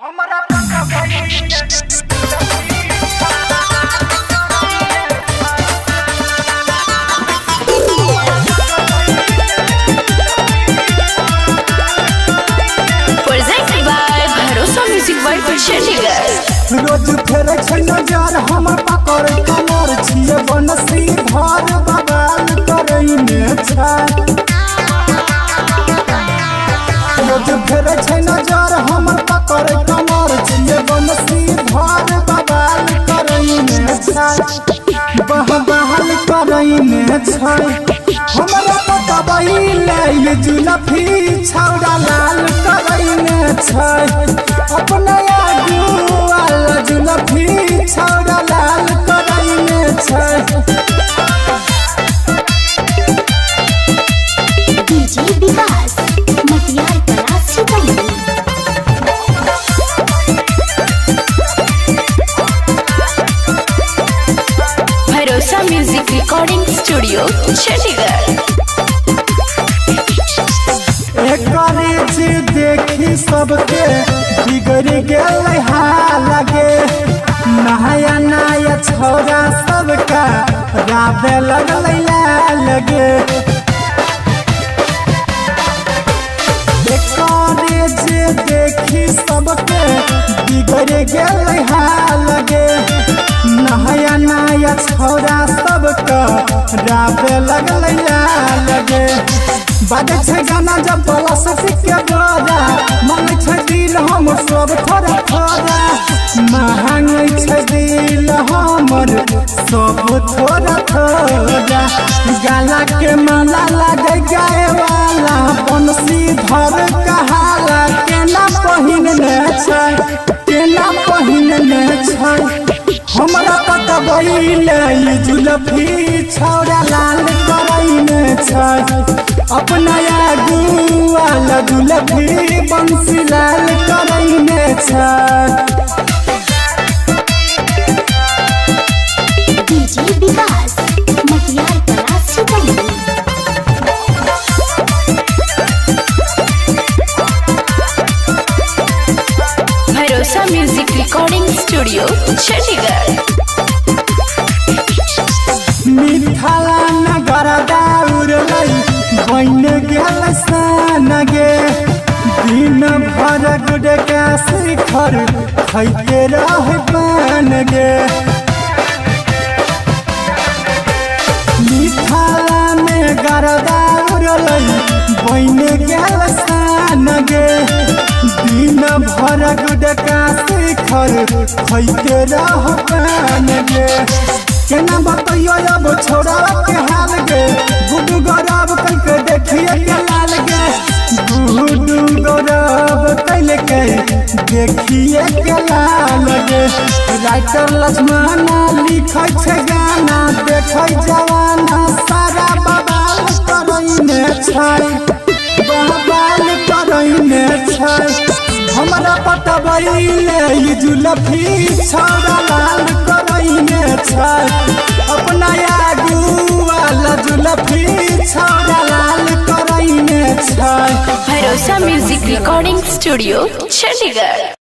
हमारा पक्का Presented by Bharosa Music World Chandigarh. रोज फेरे छै नजर हमर पकड़ कमर छिए बनसी भर बगाल करैने छै। रोज फेरे छै नजर हमर पकड़ कमर छिए बनसी भर बगाल करैने छै। बहबहाल करैने छै हमरा पकबई ले जुलफी छौड़ा लाल करैने छै। अपना आगू वाला जुलफी छौड़ा लाल करैने छै। DJ विकास मटियार कला सीतामढ़ी। भरोसा म्यूजिक रिकॉर्डिंग स्टूडियो चंडीगढ़। एकरे जे देखी सबके बिगड़ गेल हालगे नया नया छौरा सबका राबे लगलै लगे। एकरे जे देखी सबके बिगड़ गेल हालगे नया नया छौरा सबका राबे लगलै लगे। बाजे छै गाना जब प्लास्टिक के बोरा मन छै दिल हम सब थोड़ा थोड़ा महंगे छै दिल हमर सब थोड़ा थोड़ा। गाला के माला लगे जाए वाला बंसी धर कहाला केना पहिनने छै केना पहिनने छै। हमरा पकबई ले जुलफी छौड़ा लाल करैने छै। अपना आगू वाला जुलफी बंसी लाल करैने छै। DJ विकास मटियार कला सीतामढ़ी। भरोसा म्यूजिक रिकॉर्डिंग स्टूडियो चंडीगढ़। मिठाला नगर दाउर लई बन गेल सनगे दिन भर गुडका शिखर खैते रह बन गे। मिठाला में गरदाउर लई बन गेल सनगे दिन भर गुडका शिखर खैते रह बन गे। केना बतैयो अब छोड़ा के हाल गे गुडू गौरव कल के देखिए के लाल गे गुडू गौरव कल के देखिए के लाल गे। राइटर लक्ष्मण लिखै छै गाना देखै जवाना सारा बवाल करैने छै बवाल करैने छै। हमरा पटबई ले जुलफी छौड़ा लाल करैने छै। अपना आगू वाला जुलफी छौड़ा लाल करैने छै। भरोसा म्यूजिक रिकॉर्डिंग स्टूडियो चंडीगढ़।